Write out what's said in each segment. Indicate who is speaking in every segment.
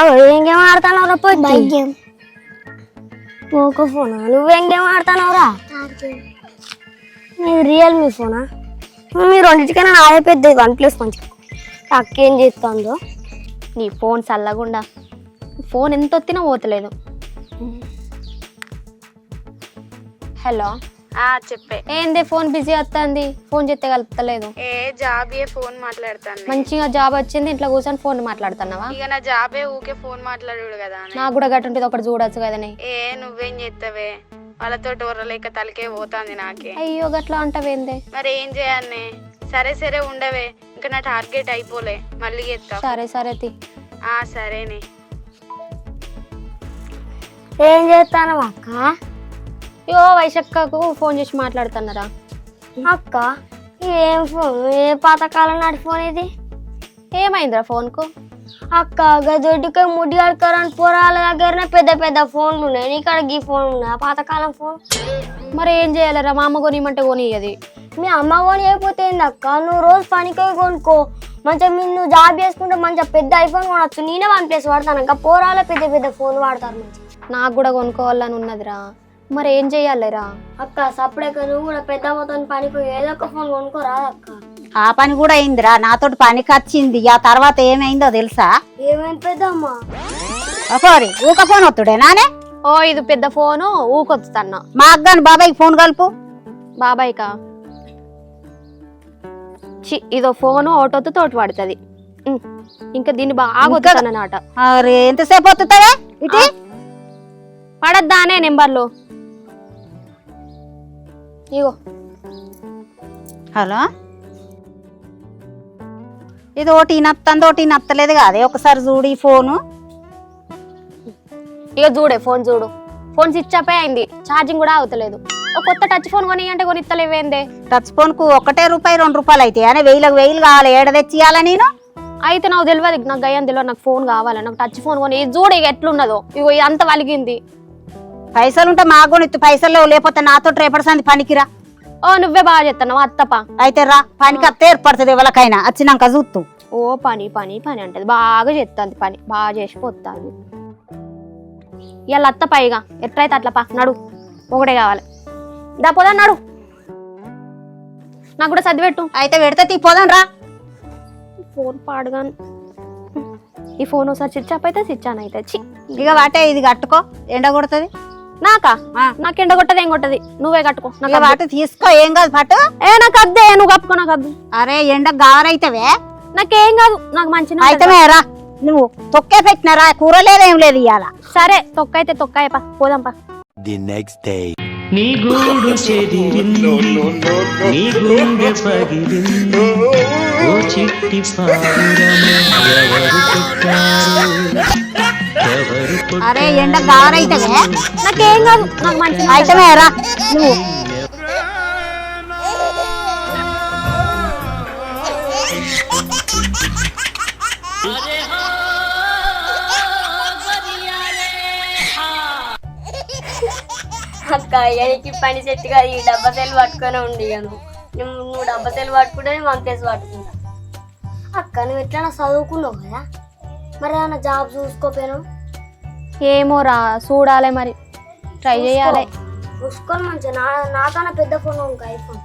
Speaker 1: ఏం గేమ్ ఆడతానవరా పోయి పోకో ఫోనా నువ్వేం గేమ్ ఆడతానవరా నీది రియల్మీ ఫోనా మీ రెండింటికైనా నాదే పెద్దది OnePlus మంచిగా అక్క ఏం చేస్తుందో
Speaker 2: నీ ఫోన్ చల్లగుండా ఫోన్ ఎంత ఒత్తినా పోతలేదు. హలో
Speaker 3: చెప్పే.
Speaker 2: ఏంది ఫోన్ బిజీ వస్తుంది, ఫోన్ చేస్తే కలుపుతలేదు.
Speaker 3: జాబే ఫోన్ మాట్లాడతాను.
Speaker 2: మంచిగా జాబ్ వచ్చింది, ఇంట్లో కూర్చొని ఫోన్ మాట్లాడుతున్నావా?
Speaker 3: ఇక నా జాబే ఊకే ఫోన్ మాట్లాడు కదా.
Speaker 2: నాకు కూడా గట్టు ఉంటుంది, ఒకటి చూడొచ్చు కదనే.
Speaker 3: నువ్వేం చేస్తావే, వాళ్ళతో డోర్రలేక తలకే పోతాంది నాకే.
Speaker 2: అయ్యో గట్లా అంటావేందే?
Speaker 3: మరి ఏం చేయాలనే? సరే ఉండవే, ఇంకా నా టార్గెట్ అయిపోలే, మళ్ళీ చేస్తా.
Speaker 2: సరే
Speaker 3: సరేనే.
Speaker 1: ఏం చేస్తాను అక్క?
Speaker 2: అయ్యో వైశక్కకు ఫోన్ చేసి మాట్లాడుతున్నారా?
Speaker 1: అక్క ఏం ఫోన్, ఏ పాతకాలం నాటి ఫోన్ ఇది?
Speaker 2: ఏమైందిరా ఫోన్కు?
Speaker 1: అక్క గదొడ్డుకై ముడి కడుకోరని పోరాల దగ్గరనే పెద్ద ఫోన్లు ఉన్నాయి, నీకాడ ఈ ఫోన్ ఉన్నాయి పాతకాలం ఫోన్.
Speaker 2: మరి ఏం చేయాలరా? మా అమ్మ కొనియమంటే కొనియది.
Speaker 1: మీ అమ్మ కొని అయిపోతే అక్క, నువ్వు రోజు పనికి కొనుక్కో, మంచిగా నువ్వు జాబ్ చేసుకుంటే మంచిగా పెద్ద ఐఫోన్ కొనవచ్చు. నేనే OnePlus వాడతాను అక్క, పోరాల పెద్ద ఫోన్ వాడతారు మంచిగా.
Speaker 2: నాకు కూడా కొనుక్కోవాలని ఉన్నదిరా, మరి ఏం చెయ్యాలిరా?
Speaker 1: అక్క సప్పుడేక నువ్వు కూడా పెద్ద మొత్తం పనికి ఏదో ఒక ఫోన్ కొనుక్కోరా అక్క.
Speaker 4: ఆ పని కూడా అయిందిరా, నాతోటి పనికి వచ్చింది. ఆ తర్వాత ఏమైందో తెలుసా?
Speaker 1: ఏమైంది పెద్దమ్మా?
Speaker 4: ఊక ఫోన్ వత్తుడే నానే.
Speaker 2: ఇది పెద్ద ఫోను ఊకొస్తున్నా.
Speaker 4: మా అగ్గను బాబాయ్కి ఫోన్ కలుపు.
Speaker 2: బాబాయ్కా? ఇదో ఫోను ఒకటొత్తు తోటి పడుతుంది, ఇంకా దీన్ని బాగా వద్దుతానమాట.
Speaker 4: ఎంతసేపు వత్తుతావే ఇటు?
Speaker 2: పడద్దానే నెంబర్లు. ఇగో
Speaker 4: హలో, ఇది ఒకటి నత్తంది ఒకటి నత్తలేదు కాదే, ఒకసారి చూడు ఈ ఫోను.
Speaker 2: ఇక చూడే ఫోన్ చూడు, ఫోన్ స్విచ్ ఆఫ్ అయింది, ఛార్జింగ్ కూడా అవుతలేదు. ఒక కొత్త టచ్ ఫోన్ కొని అంటే కొనిస్తలేవేందే?
Speaker 4: టచ్ ఫోన్ కు ఒకటే రూపాయి 2 రూపాయలు అయితే అని 1000 కావాలి, ఏడ తెచ్చియాలా నేను?
Speaker 2: అయితే నాకు తెలియదు, నాకు గయ్యం తెలియదు, నాకు ఫోన్ కావాలి, నాకు టచ్ ఫోన్ కొని. చూడు ఇక ఎట్లున్నదో, ఇగో అంత వలిగింది.
Speaker 4: పైసలుంటే మా కొనిత్తు, పైసలు లేకపోతే నాతో రేపటి సంది పనికిరా.
Speaker 2: నువ్వే బాగా చెప్తున్నావు అత్తపా.
Speaker 4: అయితే రా, పనికి అత్తే ఏర్పడుతుంది ఎవరికైనా, వచ్చినాక చూస్తూ.
Speaker 2: పని అంటది, బాగా చేస్తుంది పని, బాగా చేసిపోతాను. ఇలా అత్త పైగా ఎట్లయితే అట్లా పా, నడు, ఒకటే కావాలి. దా పోదా నడు, నాకు కూడా సర్ది పెట్టు.
Speaker 4: అయితే పెడితే పోదాం రా.
Speaker 2: ఫోన్ పాడుగాను, ఈ ఫోన్ ఒకసారి స్విచ్ ఆఫ్ అయితే స్విచ్ ఆన్ అయితే.
Speaker 4: ఇక వాటే ఇది కట్టుకో, ఎండ కొడుతుంది.
Speaker 2: నాకు ఎండ కొట్టది ఏం కొట్టది, నువ్వే కట్టుకో.
Speaker 4: వాటి తీసుకో, ఏం కాదు పట్టు.
Speaker 2: నాకు అద్దే, నువ్వు కప్పుకో, నాకు అద్దు.
Speaker 4: అరే ఎండ గారైతవే.
Speaker 2: నాకేం కాదు, నాకు మంచి
Speaker 4: అయితమే రా. నువ్వు తొక్కే పెట్టినారా, కూర లేదేం లేదు ఇవాళ.
Speaker 2: సరే తొక్కైతే తొక్కాయ పా, పోదాంపా.
Speaker 5: The next day.
Speaker 6: నీ గూడు చెదిరింది, నీ గుండె పగిలింది, ఓ చిట్టి పావురమే ఎవరు కొట్టారు?
Speaker 4: అరే ఎండ గారైతవే.
Speaker 2: నాకేం కాదు, నాకు మంచి
Speaker 4: అయితమే రా. నువ్వు
Speaker 1: అక్క ఇక పని సెట్ కాదు, ఈ డబ్బా సెల్ పట్టుకునే ఉండి నువ్వు డబ్బా సెల్ పట్టుకుంటే OnePlus పట్టుకుంటా. అక్క నువ్వు ఎట్లా చదువుకున్నావు కదా, మరి ఏమన్నా జాబ్ చూసుకోపోయాను?
Speaker 2: ఏమోరా, చూడాలి, మరి ట్రై చేయాలి.
Speaker 1: చూసుకొని మంచిగా నాకన్నా పెద్ద ఫోన్ ఇంకా ఐఫోన్.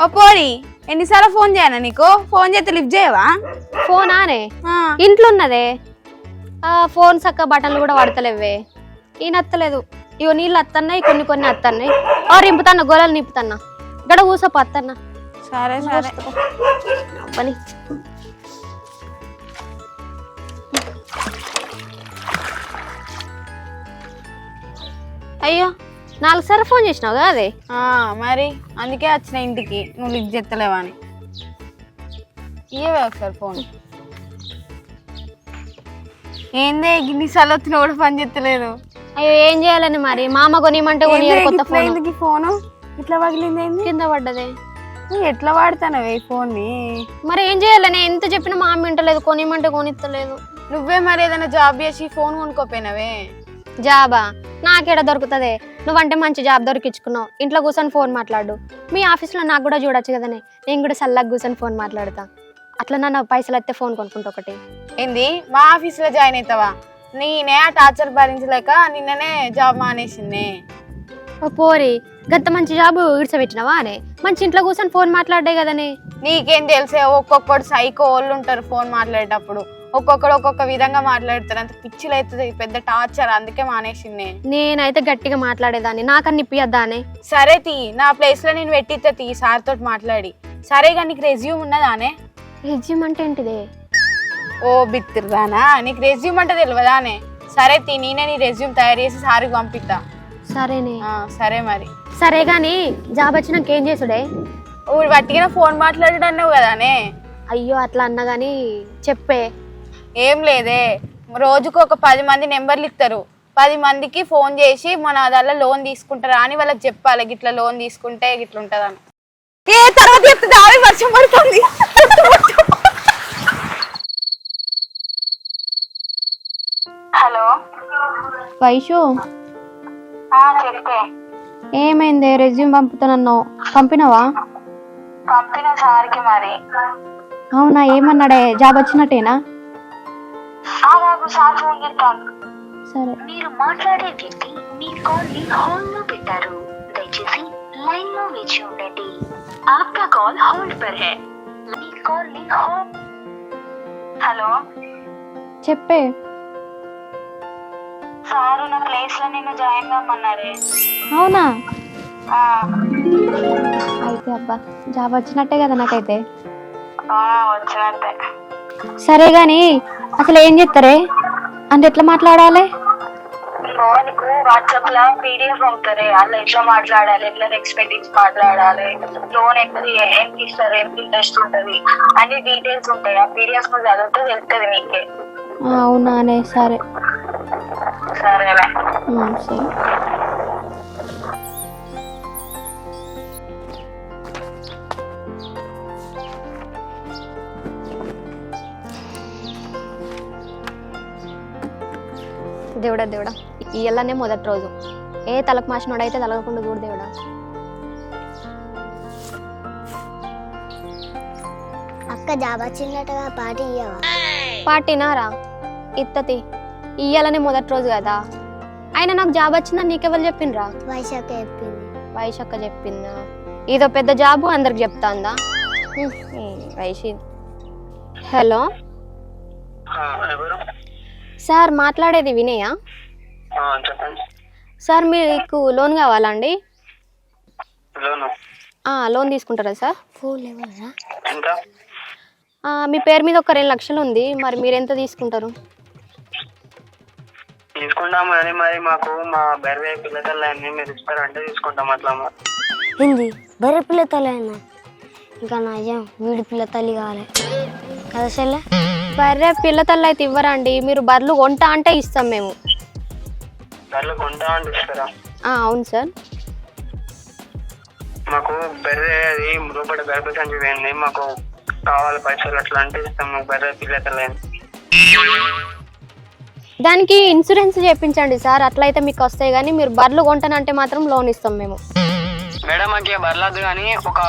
Speaker 3: ఓ పోరి, ఎన్నిసార్లు ఫోన్ చేయనా నీకు? ఫోన్ చేస్తే లిఫ్ట్ చేయవా?
Speaker 2: ఫోనానే ఇంట్లో ఉన్నదే, ఫోన్ చక్క బటన్లు కూడా పడతలేవే, ఈ నత్తలేదు. ఇగో నీళ్ళు అత్తన్నాయి, కొన్ని అత్తన్నాయి. రింపుతాన్నా, గోళాలు నింపుతాన్నా, ఇక్కడ కూసపో అత్తన్నా.
Speaker 3: సరే
Speaker 2: పని. అయ్యో 4 సార్లు ఫోన్ చేసినావు కదా అదే?
Speaker 3: మరి అందుకే వచ్చిన ఇంటికి, నువ్వు లిఫ్ట్ చేస్తలేవా అని. ఇవే ఒకసారి ఫోన్. ఏందే గిన్నిసార్లు వచ్చినా కూడా పని చేస్తలేదు?
Speaker 2: అయ్యో ఏం చేయాలని మరి, మా అమ్మ కొనియమంటే కొనియాలి కొత్త ఫోన్.
Speaker 3: ఫోను ఇట్లా పగిలింది,
Speaker 2: కింద పడ్డదే.
Speaker 3: నువ్వు ఎట్లా వాడుతానవే ఈ ఫోన్ ని?
Speaker 2: మరి ఏం చేయాలని, ఎంత చెప్పినా మా అమ్మ వింటలేదు, కొనియమంటే కొనిస్తలేదు.
Speaker 3: నువ్వే మరి ఏదైనా జాబ్ చేసి ఫోన్ కొనుక్కోపోయినవే.
Speaker 2: జాబా నాకేడ దొరుకుతుంది? నువ్వంటే మంచి జాబ్ దొరికించుకున్నావు, ఇంట్లో కూర్చొని ఫోన్ మాట్లాడు. మీ ఆఫీస్లో నాకు కూడా చూడొచ్చు కదనే, నేను కూడా సల్లగా కూర్చొని ఫోన్ మాట్లాడతా. అట్లా నా పైసలు అయితే ఫోన్ కొనుక్కుంటా ఒకటి.
Speaker 3: ఏంది మా ఆఫీస్లో జాయిన్ అవుతావా? నేనే ఆ టార్చర్ భరించలేక నిన్ననే జాబ్ మానేసింది.
Speaker 2: ఓ పోరి, గంత మంచి జాబు ఇడిచబెట్టినవా అనే? మంచి ఇంట్లో కూర్చొని ఫోన్ మాట్లాడే కదనే.
Speaker 3: నీకేం తెలిసే, ఒక్కొక్కడు సైకో వాళ్ళు ఉంటారు ఫోన్ మాట్లాడేటప్పుడు. ఒక్కొక్కడు ఒక్కొక్క విధంగా మాట్లాడతారు. అంత పిచ్చిలు అవుతుంది, పెద్ద టార్చర్. అందుకే మానేసింది.
Speaker 2: నేనైతే గట్టిగా మాట్లాడేదాన్ని, నాకన్నా ఇప్పియద్దా అనే?
Speaker 3: సరే తీ, నా ప్లేస్లో నేను పెట్టిస్తా తీ సార్ తోటి మాట్లాడి. సరేగా నీకు రెజ్యూమ్ ఉన్నదానే?
Speaker 2: రెజ్యూమ్ అంటే ఏంటిదే?
Speaker 3: ఓ బిత్తిర్దానా, నీకు రెజ్యూమ్ అంటే తెలియదానే? సరే తీ, నేనే నీ రెజ్యూమ్ తయారు చేసి సార్కి పంపిస్తా.
Speaker 2: సరేనే.
Speaker 3: సరే మరి.
Speaker 2: సరే గాని జాబ్ వచ్చినాక ఏం చేసుడే?
Speaker 3: వట్టిగా ఫోన్ మాట్లాడన్నావు కదానే.
Speaker 2: అయ్యో అట్లా అన్నా గాని చెప్పే.
Speaker 3: ఏం లేదే, రోజుకు ఒక 10 మంది నెంబర్లు ఇస్తారు. 10 మందికి ఫోన్ చేసి మన దానిలో లోన్ తీసుకుంటారా అని వాళ్ళకి చెప్పాలి. గిట్లా లోన్ తీసుకుంటే గిట్లా ఉంటుందని. ఏ తర్వాత చెప్తుంది, ఆమె వర్షం పడుతుంది. హలో
Speaker 2: వైషు,
Speaker 3: చెప్తే
Speaker 2: ఏమైంది? రెజ్యూమ్ పంపుతానన్నావు, పంపినావా?
Speaker 3: పంపిన సార్కి మరి.
Speaker 2: అవునా, ఏమన్నాడే? జాబ్ వచ్చినట్టేనా?
Speaker 3: సార్ ఫోన్ చేస్తాను.
Speaker 2: సరే.
Speaker 5: మీరు మాట్లాడే వ్యక్తి మీ కాల్ ని హోల్డ్ లో పెట్టారు. దయచేసి లైన్ లో వేచి ఉండండి. आपका कॉल होल्ड पर है. మీ కాల్ ని హోల్డ్.
Speaker 3: హలో
Speaker 2: చెప్పే.
Speaker 3: సారు నా ప్లేస్ లో నేను జాయిన్ కామన్నారే.
Speaker 2: అవునా? అయితే అబ్బా జాబ్ వచ్చినట్టే కదా నాకైతే.
Speaker 3: వచ్చినట్టే.
Speaker 2: సరే గాని అసలు ఏం చెప్తారే అంటే ఎట్లా మాట్లాడాలి?
Speaker 3: నీకు వాట్సాప్ లో పీడిఎఫ్ పంపుతారే, అలా ఎట్లా మాట్లాడాలి, ఎట్లా రెస్పెక్ట్ ఇచ్చి మాట్లాడాలి, లోన్ ఎంత ఇస్తారు, ఎంత ఇంట్రెస్ట్ ఉంటది అన్ని డీటెయిల్స్ ఉంటాయి. ఆ పీడిఎఫ్ నువ్వు చదివితే తెలుస్తుంది నీకే.
Speaker 2: అవునానే? సరే
Speaker 3: సరేలే.
Speaker 2: సరే. దేవుడా దేవుడా, ఇయ్యాలనే మొదటి రోజు. ఏ తలకు మాసినోడు అయితే తలగకుండా చూడు దేవుడా.
Speaker 1: అక్క జాబ్ వచ్చినట్టుగా పార్టీ ఇయ్యవా?
Speaker 2: పార్టీనారా? ఇత్తతి, ఇయ్యాలనే మొదటి రోజు కదా. అయినా నాకు జాబ్ వచ్చిందా నీకెవరు చెప్పిండ్రా?
Speaker 1: వైశాఖ చెప్పింది.
Speaker 2: వైశాఖ చెప్పిందా? ఇదో పెద్ద జాబు అందరికి చెప్తాందా? వైశీ. హలో సార్, మాట్లాడేది వినయా?
Speaker 7: చెప్పండి
Speaker 2: సార్, మీకు లోన్ కావాలండి? లోన్ తీసుకుంటారా సార్?
Speaker 1: ఫోన్ లేవరా?
Speaker 7: ఎంత?
Speaker 2: మీ పేరు మీద ఒక 2 లక్షలు ఉంది, మరి మీరు ఎంత తీసుకుంటారు?
Speaker 7: తీసుకుంటాము అని మరి మాకు మా బెర్వే పిల్లతల్లని మీరు ఇస్తారంటే తీసుకుంటాం. అట్లా
Speaker 1: ఏంది బర్రె పిల్ల తల్లి అయినా? ఇంకా నయం వీడి పిల్ల తల్లి కావాలి కదా చెల్లె.
Speaker 2: బర్రె పిల్ల తల్లి అయితే ఇవ్వరండి, మీరు బర్రెలు కొంటా అంటే ఇస్తాం మేము.
Speaker 7: బర్రెలు కొంటా అంటే ఇస్తారా?
Speaker 2: అవును సార్.
Speaker 7: మాకు బెర్రె అది రూపాయి గర్భ సంచి వేయండి, మాకు కావాలి పైసలు అట్లా అంటే ఇస్తాం. మాకు బెర్రె పిల్లతల్లని.
Speaker 2: దానికి ఇన్సూరెన్స్ చేయించండి సార్, అట్లయితే మీకు వస్తాయి. కానీ మీరు బర్రెలు కొంటానంటే మాత్రం లోన్ ఇస్తాం మేము.
Speaker 7: మేడం మాకు బర్లేదు కానీ ఒక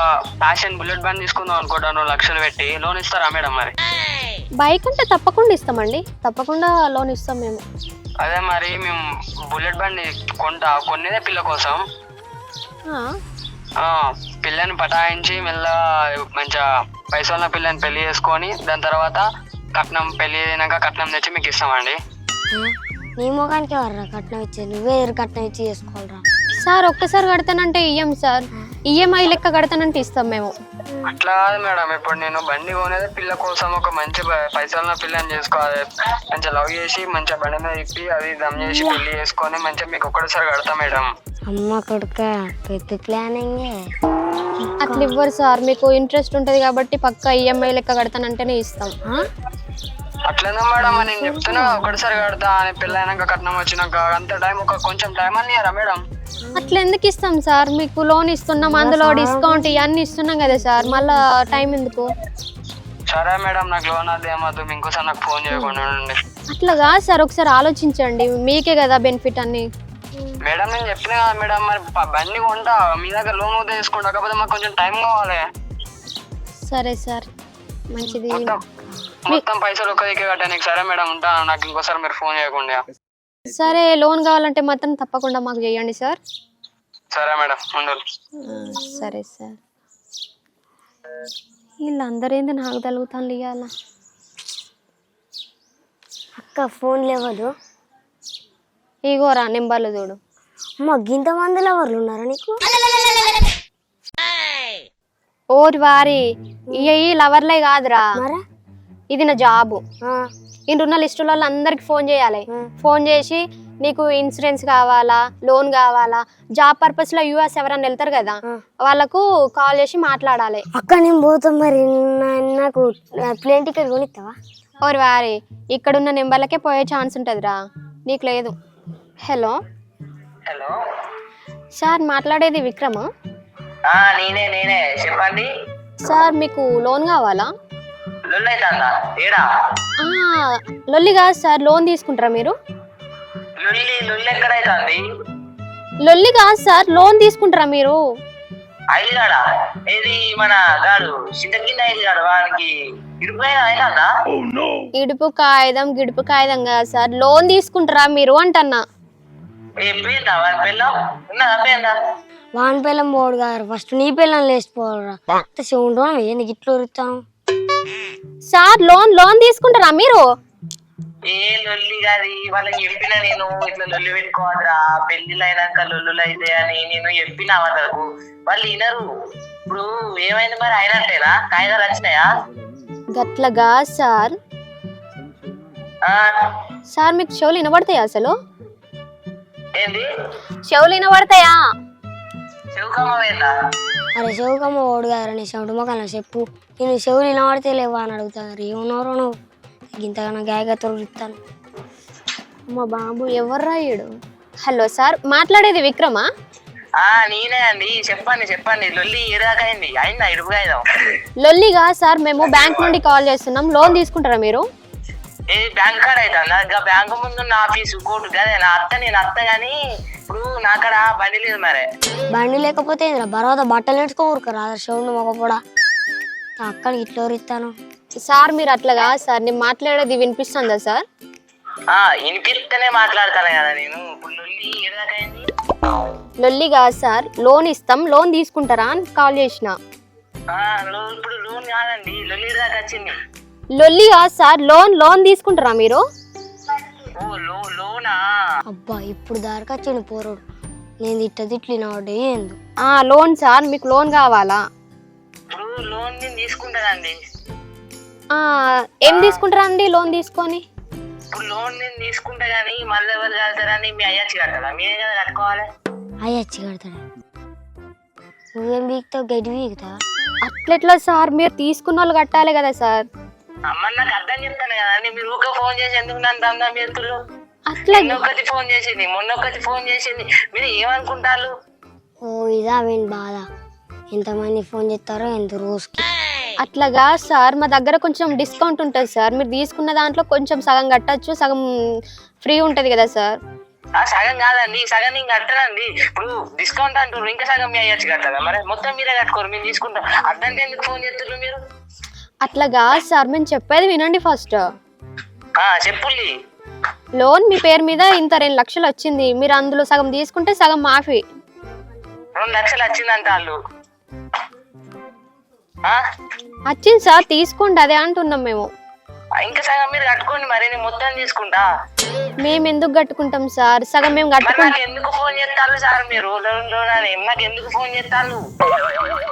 Speaker 7: ప్యాషన్ బుల్లెట్ బండ్ తీసుకుందాం అనుకుంటాను, 2 లక్షలు పెట్టి. లోన్ ఇస్తారా మేడం? మరి
Speaker 2: బైక్ అంటే తప్పకుండా ఇస్తామండి, తప్పకుండా లోన్ ఇస్తాం మేము.
Speaker 7: అదే మరి మేము బుల్లెట్ బండి కొన్నేదే పిల్ల కోసం. పిల్లని పటాయించి మెల్లగా మంచిగా పైసల పిల్లని పెళ్లి చేసుకొని దాని తర్వాత కట్నం, పెళ్లి అయినాక కట్నం తెచ్చి మీకు ఇస్తామండి.
Speaker 1: నీ ముఖానికి ఎవర్రా కట్నం ఇచ్చేది? నువ్వే కట్నం ఇచ్చి చేసుకోవాలరా.
Speaker 2: సార్, ఒక్కసారి కడతానంటే ఇయ్యం సార్, ఈఎంఐ లెక్క కడతానంటే ఇస్తాం మేము.
Speaker 7: అట్లా కాదు మేడం, ఇప్పుడు నేను బండి కొనేది పిల్ల కోసం. ఒక మంచి పైసల పిల్లని చేసుకోవాలి, మంచిగా లవ్ చేసి మంచిగా బండి మీద ఇప్పి అది దమ్ చేసి పెళ్లి చేసుకొని మంచిగా మీకు ఒక్కడేసారి కడతా మేడం.
Speaker 1: అమ్మ కొడుక పెద్ద ప్లానింగ్.
Speaker 2: అట్లా ఇవ్వరు సార్, మీకు ఇంట్రెస్ట్ ఉంటది కాబట్టి పక్కా ఈఎంఐ లెక్క కడతానంటేనే ఇస్తాం.
Speaker 7: అట్లేదా మేడం? నేను చెప్తున్నా ఒకటిసారి కడతా అని, పెళ్ళి అయినాక కట్నం వచ్చినాక అంత టైం, కొంచెం టైం అనియారా మేడం?
Speaker 2: అట్లా ఎందుకు ఇస్తాం సార్, మీకు లోన్ ఇస్తున్నాం, అందులో డిస్కౌంట్ ఇవన్నీ ఇస్తున్నాం కదా సార్, మళ్ళా టైం ఎందుకు?
Speaker 7: సరే మేడం, నాకు లోన్ అది ఏమద్దు, ఇంకోసారి నాకు ఫోన్ చేయకుండా ఉండండి.
Speaker 2: అట్లాగా సార్, ఒకసారి ఆలోచించండి, మీకే కదా బెనిఫిట్ అన్ని.
Speaker 7: మేడం నేను చెప్పిన కదా మేడం, మరి బండి కొంటా, మీ దగ్గర లోన్ కూడా తీసుకుంటా, కాకపోతే మాకు కొంచెం టైం కావాలి.
Speaker 2: సరే సార్, మంచిది.
Speaker 7: మొత్తం పైసలు ఒక్క దగ్గర కట్టడానికి. సరే మేడం ఉంటా, నాకు ఇంకోసారి మీరు ఫోన్ చేయకుండా.
Speaker 2: సరే లోన్ కావాలంటే మాత్రం తప్పకుండా మాకు చేయండి సార్.
Speaker 7: సరే మేడం ఉండు.
Speaker 2: సరే సార్. వీళ్ళందరూ ఏంది నాకు తలుగుతాను ఇవాళ.
Speaker 1: అక్క ఫోన్ లేవదు.
Speaker 2: ఇగోరా నెంబర్లు చూడు.
Speaker 1: అమ్మ గింత మందిలో ఎవరు ఉన్నారా నీకు?
Speaker 2: ఓరి వారి ఈ లవర్లే కాదురా,
Speaker 1: మరా
Speaker 2: ఇది నా జాబు.
Speaker 1: ఆ,
Speaker 2: ఇంటున్న లిస్టుల అందరికి ఫోన్ చేయాలి. ఫోన్ చేసి నీకు ఇన్సూరెన్స్ కావాలా, లోన్ కావాలా, జాబ్ పర్పస్ లో యూఎస్ ఎవరన్నా వెళ్తారు కదా వాళ్ళకు కాల్ చేసి మాట్లాడాలి.
Speaker 1: అక్క నేను పోతాం మరి. నాకు ప్లేన్ టికెట్ కొనిస్తావా?
Speaker 2: ఓరి వారి ఇక్కడున్న నెంబర్లకే పోయే ఛాన్స్ ఉంటుందిరా, నీకు లేదు. హలో
Speaker 7: హలో
Speaker 2: సార్, మాట్లాడేది విక్రమా?
Speaker 7: నేనే చెప్పండి.
Speaker 2: సార్ మీకు లోన్ కావాలా?
Speaker 7: ఏడా
Speaker 2: లొల్లి కాదు సార్, లోన్ తీసుకుంటారా మీరు?
Speaker 7: లొల్లి ఎక్కడైతుంది?
Speaker 2: లొల్లి కాదు సార్, లోన్ తీసుకుంటారా మీరు?
Speaker 7: ఐలిగాడా ఏది మన గాడు చింతకింద ఐలిగాడు వానికి ఇరుపుగా
Speaker 2: ఇడుపు కాగితం గిడుపు కాగితం కాదు సార్, లోన్ తీసుకుంటారా మీరు అంటన్నా.
Speaker 1: వాని పిల్లం పోడు గారు, ఫస్ట్ నీ పిల్లని లేచిపోరా. చెవుంటా నీకు ఇట్లా ఉరుతాను
Speaker 2: సార్. లోన్ తీసుకుంటారా మీరు?
Speaker 7: ఏ లొల్లి కాదు, వాళ్ళకి చెప్పిన నేను ఇట్లా లొల్లి పెట్టుకోవద్దురా, పెళ్లిళ్ళు అయినాక లొల్లులు అయితే అని నేను చెప్పిన వాళ్ళకు. వాళ్ళు వినరు. ఇప్పుడు ఏమైంది మరి? అయినట్టేనా? కాగితాలు వచ్చినాయా?
Speaker 2: గట్లగా సార్. సార్ మీకు చెవులు వినబడతాయా అసలు?
Speaker 7: ఏంది
Speaker 2: చెవులు వినబడతాయా?
Speaker 7: చెవుకమ్మ వేందా?
Speaker 1: అరే చెవుకమ్మ ఓడు గారు, నీ చెవుడు మొక్కలు చెప్పు. నేను చెవులు వినబడితే లేవా అని అడుగుతారు. ఏమన్నారో నువ్వు ఇంతగానో గాయగా తొలుగుతాను.
Speaker 2: మా బాబు ఎవర్రా ఈడు? హలో సార్, మాట్లాడేది విక్రమా?
Speaker 7: నేనే అండి. చెప్పండి. లొల్లి ఏడాకైంది అయిందా? ఇడుపుగా
Speaker 2: లొల్లిగా సార్, మేము బ్యాంక్ నుండి కాల్ చేస్తున్నాం. లోన్ తీసుకుంటారా మీరు?
Speaker 7: ఏ బ్యాంక్ కార్డ్ అవుతుందా? బ్యాంకు ముందు నా ఆఫీసు కోర్టు కదే నా అత్త. నేను అత్త గాని ఇప్పుడు నాకడ బండి లేదు. మరి
Speaker 1: బండి లేకపోతే బరోదా బట్టలు నేర్చుకోరుకరా చెవుడు మొక్క కూడా. అక్కడికి ఇట్లా ఉరిస్తాను
Speaker 2: సార్. మీరు అట్లాగా సార్, నేను మాట్లాడేది వినిపిస్తుందా సార్?
Speaker 7: వినిపిస్తేనే మాట్లాడతాను కదా నేను. ఇప్పుడు లొల్లి ఏడాకైంది.
Speaker 2: లొల్లిగా సార్, లోన్ ఇస్తాం, లోన్ తీసుకుంటారా అని కాల్ చేసిన.
Speaker 7: ఇప్పుడు లోన్ కాదండి, లొల్లి దాకా వచ్చింది.
Speaker 2: లొల్లిగా సార్, లోన్ తీసుకుంటారా మీరు?
Speaker 7: లోనా?
Speaker 1: అబ్బా ఇప్పుడు దాకా వచ్చిండు పోరుడు. నేను తిట్లినవాడు ఏందు.
Speaker 2: లోన్ సార్, మీకు లోన్ కావాలా?
Speaker 7: ఇప్పుడు లోన్ నేను తీసుకుంటానండి.
Speaker 2: ఏం తీసుకుంటారా అండి లోన్ తీసుకొని?
Speaker 7: ఇప్పుడు లోన్ నేను తీసుకుంటా గానీ మళ్ళీ ఎవరు కడతారని మీ అయ్యచ్చి కడతారా? మీరే కదా కట్టుకోవాలి.
Speaker 1: అయ్యచ్చి కడతాడా? నువ్వేం వీక్తావు? గడ్డి వీకుతావా?
Speaker 2: అట్లెట్లా సార్, మీరు తీసుకున్న వాళ్ళు కట్టాలి కదా సార్.
Speaker 7: అమ్మ నాకు అర్థం చెప్తాను కదా. మీరు ఊక ఫోన్ చేసి ఎందుకు నన్ను దమ్దా మీరుతులు?
Speaker 2: అట్లా
Speaker 7: ఒకటి ఫోన్ చేసింది, మొన్నొకటి ఫోన్ చేసింది. మీరు ఏమనుకుంటారు?
Speaker 1: ఓ ఇదా వీని బాధ. ఎంతమంది ఫోన్ చేస్తారో ఎంత రోజుకి.
Speaker 2: అట్లాగా సార్, మా దగ్గర కొంచెం డిస్కౌంట్ ఉంటుంది సార్. మీరు తీసుకున్న దాంట్లో కొంచెం సగం కట్టచ్చు, సగం ఫ్రీ ఉంటుంది కదా సార్.
Speaker 7: సగం కాదండి, సగం నేను కట్టనండి. ఇప్పుడు డిస్కౌంట్ అంటారు, ఇంకా సగం మీ అయ్యచ్చు కట్టారా? మరి మొత్తం మీరే కట్టుకోరు, మేము తీసుకుంటాం. అర్థం ఎందుకు ఫోన్ చేస్తారు మీరు?
Speaker 2: అట్లాగా సార్, మేము చెప్పేది వినండి ఫస్ట్.
Speaker 7: చెప్పుల్లి.
Speaker 2: లోన్ మీ పేరు మీద ఇంత 2 లక్షలు వచ్చింది. మీరు అందులో సగం తీసుకుంటే సగం మాఫీ.
Speaker 7: 2 లక్షలు వచ్చిందంట వాళ్ళు.
Speaker 2: వచ్చింది సార్, తీసుకోండి, అదే అంటున్నాం మేము.
Speaker 7: ఇంకా సగం మీరు కట్టుకోండి, మరి నేను మొత్తం తీసుకుంటా.
Speaker 2: మేము ఎందుకు కట్టుకుంటాం సార్? సగం మేము కట్టుకుంటాం.
Speaker 7: ఎందుకు ఫోన్ చేస్తారు సార్ మీరు? నాకు ఎందుకు ఫోన్ చేస్తారు?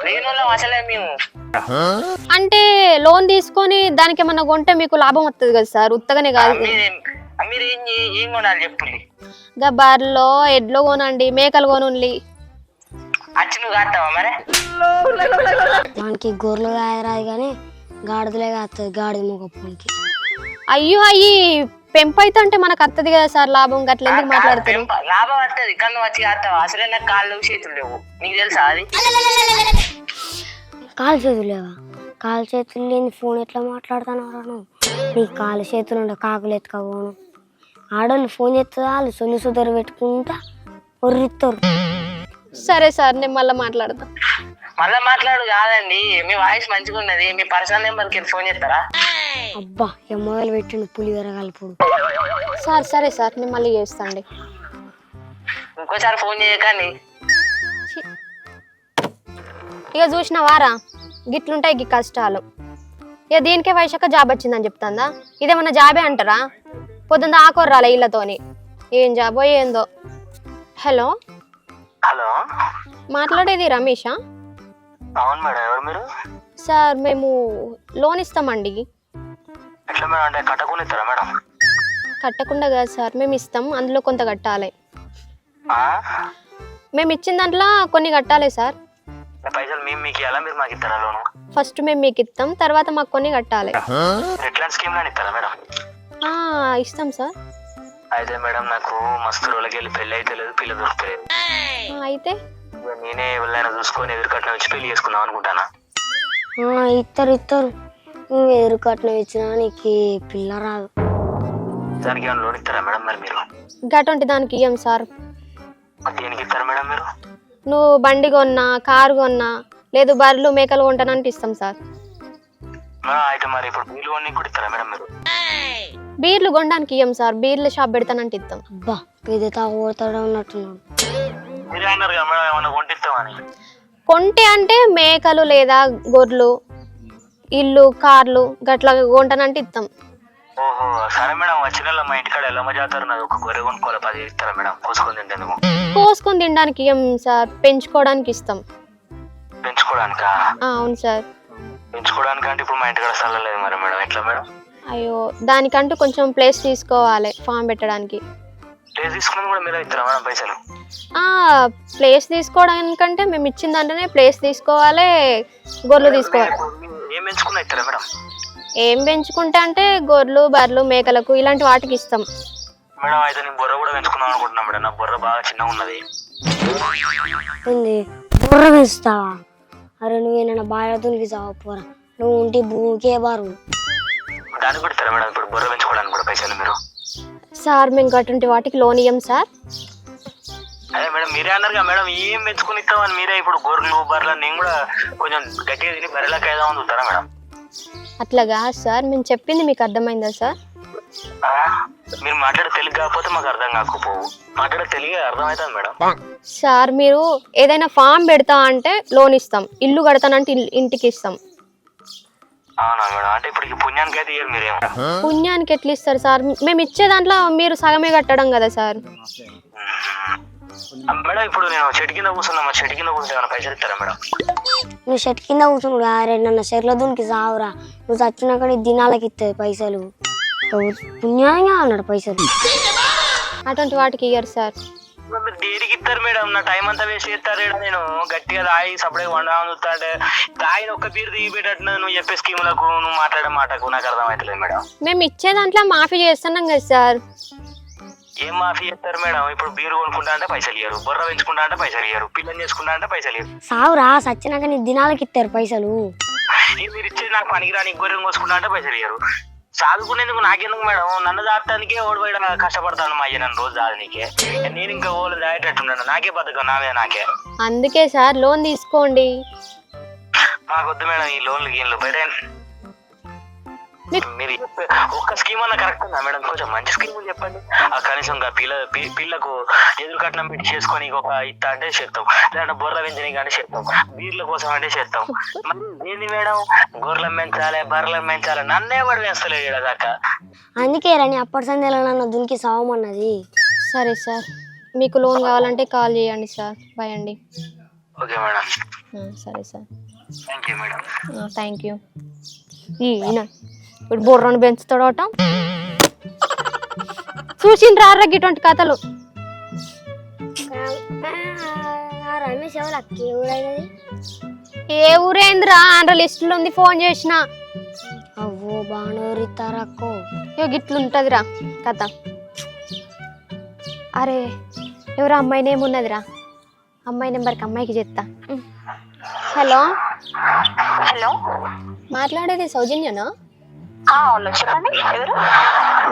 Speaker 7: లేని అసలే మేము
Speaker 2: అంటే లోన్ తీసుకొని దానికి ఏమన్నా కొంటే మీకు లాభం వస్తుంది కదా సార్, ఉత్తగానే కాదు.
Speaker 7: మీరు ఏం కొనాలి చెప్పుల్లి?
Speaker 2: గబార్లో ఎడ్లు కొనండి, మేకలు కొనుండి.
Speaker 7: వచ్చి నువ్వు కాస్తావా మరి?
Speaker 1: మనకి గొర్రెలు కాయరాదు కానీ గాడిదలే కాస్తుంది. గాడిద మొగపోనికి.
Speaker 2: అయ్యో పెంపు అయితే అంటే మనకు వస్తుంది కదా సార్ లాభం. గట్ల ఎందుకు మాట్లాడతారు?
Speaker 7: లాభం వస్తుంది కానీ నువ్వు వచ్చి కాస్తావా? అసలే నాకు కాళ్ళు చేతులు లేవు, నీకు తెలుసా అది?
Speaker 1: కాలు చేతులు లేవా? కాలు చేతులు లేని ఫోన్ ఎట్లా మాట్లాడుతున్నారా నువ్వు? నీకు కాలు చేతులు ఉండే కాకులు ఎత్తుకోను. ఆడవాళ్ళు ఫోన్ చేస్తుందా వాళ్ళు సొల్లు సుద్దరు పెట్టుకుంటా ఒర్రిస్తారు.
Speaker 2: సరే సార్, నేను మళ్ళీ మాట్లాడతా.
Speaker 7: మళ్ళా మాట్లాడు కాదండి, మీ వాయిస్ మంచిగా ఉన్నది, మీ పర్సనల్ నెంబర్కి ఫోన్ చేస్తారా?
Speaker 1: అబ్బా ఏం మొదలు పెట్టిండు పులిహోర కలుపుడు.
Speaker 2: సార్ సరే సార్ నేను మళ్ళీ చేస్తాండి.
Speaker 7: ఇంకోసారి ఫోన్ చేయకండి.
Speaker 2: ఇక చూసిన వారా గిట్లుంటాయి ఈ కష్టాలు. ఇక దీనికే వైశాఖ జాబ్ వచ్చిందని చెప్తుందా? ఇదేమన్నా జాబే అంటారా? పొద్దున్న ఆకొర్రాల ఇళ్ళతోని ఏం జాబో ఏందో. హలో
Speaker 7: హలో,
Speaker 2: మాట్లాడేది రమేషా?
Speaker 7: అవును మేడం, ఎవరు మీరు?
Speaker 2: సార్ మేము లోన్ ఇస్తామండి.
Speaker 7: ఎట్లా మేడం, అంటే కట్టకుండా ఇస్తారా మేడం?
Speaker 2: కట్టకుండా కాదు సార్, మేము ఇస్తాం, అందులో కొంత కట్టాలి. మేము ఇచ్చిన దాంట్లో కొన్ని కట్టాలి సార్.
Speaker 7: పైసలు మేము మీకు ఎలా, మీరు మాకు ఇస్తారా లోను?
Speaker 2: ఫస్ట్ మేము మీకు ఇస్తాం, తర్వాత మాకు కొన్ని కట్టాలి.
Speaker 7: ఎట్లాంటి స్కీమ్ లో ఇస్తారా మేడం?
Speaker 2: ఇస్తాం సార్.
Speaker 7: అయితే మేడం నాకు మస్తు రోజులకి వెళ్ళి పెళ్లి అయితే లేదు, పిల్ల దొరుకుతలేదు.
Speaker 2: అయితే
Speaker 7: నేనే ఎవరైనా చూసుకొని ఎదురు కట్నం వచ్చి పెళ్లి చేసుకుందాం అనుకుంటానా.
Speaker 1: ఇస్తారు నువ్వు ఎదురు కట్నం ఇచ్చినా నీకు పిల్ల రాదు.
Speaker 7: దానికి ఏమైనా లోన్ ఇస్తారా మేడం మరి మీరు?
Speaker 2: గటువంటి దానికి ఇయ్యం సార్.
Speaker 7: దేనికి ఇస్తారా మేడం మీరు?
Speaker 2: నువ్వు బండి కొన్నా, కారు కొన్నా, లేదు బర్రెలు మేకలు కొంటానంటే ఇస్తాం సార్.
Speaker 7: అయితే మరి ఇప్పుడు బీర్లు కొన్నీ కూడా ఇస్తారా మేడం మీరు?
Speaker 2: బీర్లు కొనడానికి ఇయ్యం సార్, బీర్ల షాప్ పెడతానంటే ఇస్తాం.
Speaker 1: అబ్బా పెద్ద తాగుతాడు ఉన్నట్టున్నాడు.
Speaker 7: మీరే అన్నారు కదా మేడం ఏమన్నా కొంటిస్తామని.
Speaker 2: కొంటే అంటే మేకలు లేదా గొర్రెలు, ఇల్లు, కార్లు గట్లా కొంటానంటే ఇస్తాం.
Speaker 7: ఓహో సరే మేడం, వచ్చిన మా ఇంటికాడ ఎల్లమ్మ జాతర ఉన్నది, ఒక గొర్రె కొనుక్కోవాలి, 10 ఇస్తారా మేడం కోసుకొని తింటేందుకు?
Speaker 2: కోసుకొని తినడానికి ఇయ్యం సార్, పెంచుకోవడానికి ఇస్తాం.
Speaker 7: పెంచుకోవడానికా?
Speaker 2: అవును సార్.
Speaker 7: పెంచుకోవడానికంటే ఇప్పుడు మా ఇంటికాడ స్థలం లేదు మరి మేడం, ఎట్లా మేడం?
Speaker 2: అయ్యో దానికంటూ కొంచెం ప్లేస్ తీసుకోవాలి ఫామ్ పెట్టడానికి.
Speaker 7: ప్లేస్ తీసుకుని కూడా మీరే ఇస్తారా మేడం పైసలు?
Speaker 2: ప్లేస్ తీసుకోవడానికంటే మేము ఇచ్చిన దాంట్లోనే ప్లేస్ తీసుకోవాలి, గొర్రెలు తీసుకోవాలి.
Speaker 7: ఏం పెంచుకున్నా ఇస్తారా మేడం?
Speaker 2: ఏం పెంచుకుంటా అంటే గొర్రెలు, బర్రెలు, మేకలకు ఇలాంటి వాటికి ఇస్తాం.
Speaker 7: మేడం అయితే నేను బొర్ర కూడా పెంచుకుందాం అనుకుంటున్నా మేడం, నా బొర్ర బాగా చిన్నగా ఉన్నది.
Speaker 1: బుర్ర పెంచుతావా? అరే నువ్వేనా బాగా చావు పోరా, నువ్వు ఉంటే భూమికే బారు.
Speaker 7: దానికి కూడా ఇస్తారా మేడం ఇప్పుడు బొర్ర పెంచుకోవడానికి కూడా పైసలు మీరు?
Speaker 2: సార్ మేము అటువంటి వాటికి లోన్ ఇయ్యం సార్.
Speaker 7: అదే మేడం మీరే అన్నారు కదా మేడం ఏం పెంచుకుని ఇస్తామని, మీరే ఇప్పుడు గొర్రెలు బర్రెలు నేను కూడా కొంచెం గట్టిగా తిని బర్రెలకు అయిదామని చూస్తారా మేడం?
Speaker 2: అట్లాగా సార్, మేము చెప్పింది మీకు అర్థమైందా సార్?
Speaker 7: మీరు మాట్లాడే తెలుగు కాకపోతే మాకు అర్థం కాకపోవు, మాట్లాడే తెలుగు అర్థమవుతుంది మేడం.
Speaker 2: సార్ మీరు ఏదైనా ఫామ్ పెడతా అంటే లోన్ ఇస్తాం, ఇల్లు కడతానంటే ఇంటికి ఇస్తాం.
Speaker 7: అవునా మేడం, అంటే ఇప్పుడు పుణ్యానికి అయితే ఇయ్యరు మీరేమో?
Speaker 2: పుణ్యానికి ఎట్లా ఇస్తారు సార్? మేము ఇచ్చే దాంట్లో మీరు సగమే కట్టడం కదా సార్.
Speaker 7: మేడం ఇప్పుడు నేను చెట్టు కింద కూర్చున్నా, మా చెట్టు కింద కూర్చుంటే ఏమైనా పైసలు ఇస్తారా మేడం?
Speaker 1: నువ్వు చెట్టు కింద కూర్చున్నాడు అరే నన్ను చెట్ల దునికి సావురా, నువ్వు చచ్చినాక నీ దినాలకి ఇస్తుంది పైసలు, పుణ్యంగా అన్నాడు పైసలు.
Speaker 2: అటువంటి వాటికి ఇయ్యరు సార్.
Speaker 7: మీరు దేనికి ఇస్తారు మేడం? నా టైం అంతా వేస్ట్ చేస్తారు. నేను గట్టిగా తాగి సపరేట్ వండాలని చూస్తా అంటే తాగిన ఒక్క బీరు దిగి పెట్టట్టు నువ్వు చెప్పే స్కీములకు నువ్వు మాట్లాడే మాటకు నాకు అర్థమవుతలేదు మేడం.
Speaker 2: మేము ఇచ్చే దాంట్లో మాఫీ చేస్తున్నాం కదా సార్.
Speaker 7: ఏం మాఫీ చేస్తారు మేడం? ఇప్పుడు బీరు కొనుక్కుంటా అంటే పైసలు ఇయ్యరు, బొర్ర పెంచుకుంటా అంటే పైసలు ఇయ్యరు, పిల్లని చేసుకుంటా అంటే పైసలు ఇయ్యరు.
Speaker 1: సావురా చచ్చినాక నీ దినాలకి ఇస్తారు పైసలు.
Speaker 7: మీరు ఇచ్చేది నాకు పనికిరాని గొర్రెం కోసుకుంటా అంటే పైసలు ఇయ్యరు. చదువుకునేందుకు నాకెందుకు మేడం? నన్ను దాటానికే ఓడిపోయడం కష్టపడతాను మా అయ్య, నన్ను రోజు దాదానికే. నేను ఇంకా ఓళ్ళు దాటేటట్టున్నాను, నాకే బతుకం నామే నాకే.
Speaker 2: అందుకే సార్ లోన్ తీసుకోండి.
Speaker 7: మాకొద్దు మేడం ఈ లోన్లు గీన్లు, బయట మీరు ఒక్క స్కీమ్ అన్న కరెక్ట్ ఉందా మేడం? కొంచెం మంచి స్కీమ్ చెప్పండి. కనీసం పిల్లకు ఎదురు కట్నం పెట్టి చేసుకొని ఒక ఇత్త అంటే చేస్తాం, లేదంటే బొర్ర పెంచని కానీ చేస్తాం, బీర్ల కోసం అంటే చేస్తాం. మరి ఏంది మేడం గొర్రెలం పెంచాలి బర్రెలం పెంచాలి, నన్నే పడి వేస్తలేదు దాకా.
Speaker 1: అందుకే రాని అప్పటి సందేలో నన్ను దునికి సావమన్నది.
Speaker 2: సరే సార్, మీకు లోన్ కావాలంటే కాల్ చేయండి సార్. బాయ్ అండి.
Speaker 7: Okay madam.
Speaker 2: సరే sir,
Speaker 7: thank you madam.
Speaker 2: Thank you. ఈయన ఇప్పుడు బొర్రను పెంచుతాడట, చూసిండ్రా ఇటువంటి కథలు.
Speaker 1: రమేష్ ఎవరు అక్క ఊరైనది?
Speaker 2: ఏ ఊరేంద్రా ఆంధ్ర లిస్టులో ఉంది, ఫోన్ చేసిన.
Speaker 1: అవ్వో బాగా ఇస్తారక్కో.
Speaker 2: గిట్లుంటదిరా కథ. అరే ఎవరు అమ్మాయి నేమున్నదిరా, అమ్మాయి నెంబర్కి అమ్మాయికి చెప్తా. హలో
Speaker 3: హలో,
Speaker 2: మాట్లాడేది సౌజన్యనా?
Speaker 3: అవును చెప్పండి, ఎవరు?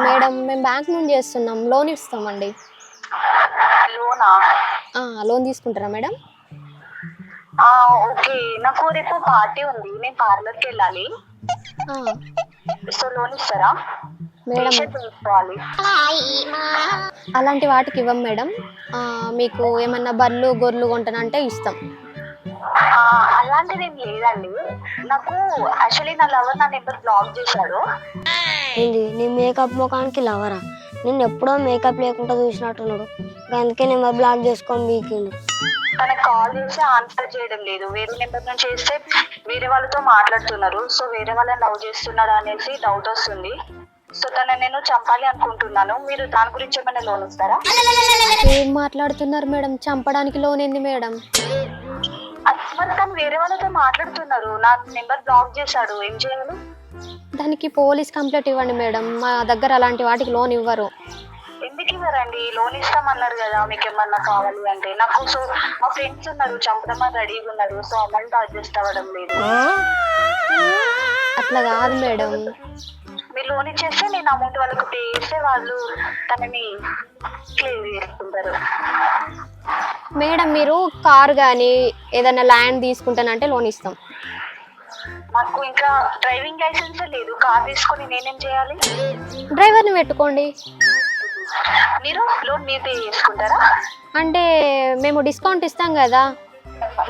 Speaker 2: మేడం మేము బ్యాంక్ నుండి చేస్తున్నాం, లోన్ ఇస్తామండి.
Speaker 3: లోనా?
Speaker 2: లోన్ తీసుకుంటారా మేడం?
Speaker 3: ఓకే, నాకు రేపు పార్టీ ఉంది, నేను పార్లర్కి వెళ్ళాలి.
Speaker 2: ఆ,
Speaker 3: సో లోన్ ఇస్తారా?
Speaker 2: మేడం
Speaker 3: ఫేషియల్ చేసుకోవాలి.
Speaker 2: అలాంటి వాటికి ఇవ్వం మేడం. మీకు ఏమన్నా బర్రెలు గొర్రెలు కొంటానంటే ఇస్తాం.
Speaker 3: అలాంటిది ఏం లేదండి. నాకు యాక్చువల్లీ నా లవర్ నా నెంబర్ బ్లాక్ చేశాడు.
Speaker 1: ఏంది నీ మేకప్ ముఖానికి లవరా? నేను ఎప్పుడో మేకప్ లేకుండా చూసినట్టున్నాడు, అందుకే నెంబర్ బ్లాక్ చేసుకొని వీకిండు.
Speaker 3: తనకు కాల్ చేసి ఆన్సర్ చేయడం లేదు, వేరే నెంబర్ నుంచి చేస్తే వేరే వాళ్ళతో మాట్లాడుతున్నారు. సో వేరే వాళ్ళని లవ్ చేస్తున్నారు అనేసి డౌట్ వస్తుంది. సో తనని నేను చంపాలి అనుకుంటున్నాను. మీరు దాని గురించి ఏమైనా లోన్ ఇస్తారా?
Speaker 2: ఏం మాట్లాడుతున్నారు మేడం? చంపడానికి లోన్ ఏంది మేడం?
Speaker 3: మరి తను వేరే వాళ్ళతో మాట్లాడుతున్నారు, నా నెంబర్ బ్లాక్ చేశాడు, ఏం చేయాలి?
Speaker 2: దానికి పోలీస్ కంప్లైంట్ ఇవ్వండి మేడం. మా దగ్గర అలాంటి వాటికి లోన్ ఇవ్వరు.
Speaker 3: ఎందుకు ఇవ్వరండి? లోన్ ఇస్తామన్నారు కదా, మీకు ఏమన్నా కావాలి అంటే. నాకు సో మా ఫ్రెండ్స్ ఉన్నారు, చంపడమని రెడీగా ఉన్నారు. సో అమౌంట్ అడ్జస్ట్ అవ్వడం లేదు.
Speaker 2: అట్లా కాదు మేడం.
Speaker 3: మీరు లోన్ ఇచ్చేస్తే నేను అమౌంట్ వాళ్ళకు పే చేస్తే వాళ్ళు తనని క్లియర్ చేసుకుంటారు.
Speaker 2: మేడం మీరు కార్ కానీ ఏదైనా ల్యాండ్ తీసుకుంటానంటే లోన్ ఇస్తాం.
Speaker 3: నాకు ఇంకా డ్రైవింగ్ లైసెన్స్ లేదు, కార్ తీసుకొని నేనేం చేయాలి?
Speaker 2: డ్రైవర్ని పెట్టుకోండి.
Speaker 3: మీరు లోన్ మీరు పే చేసుకుంటారా?
Speaker 2: అంటే మేము డిస్కౌంట్ ఇస్తాం కదా.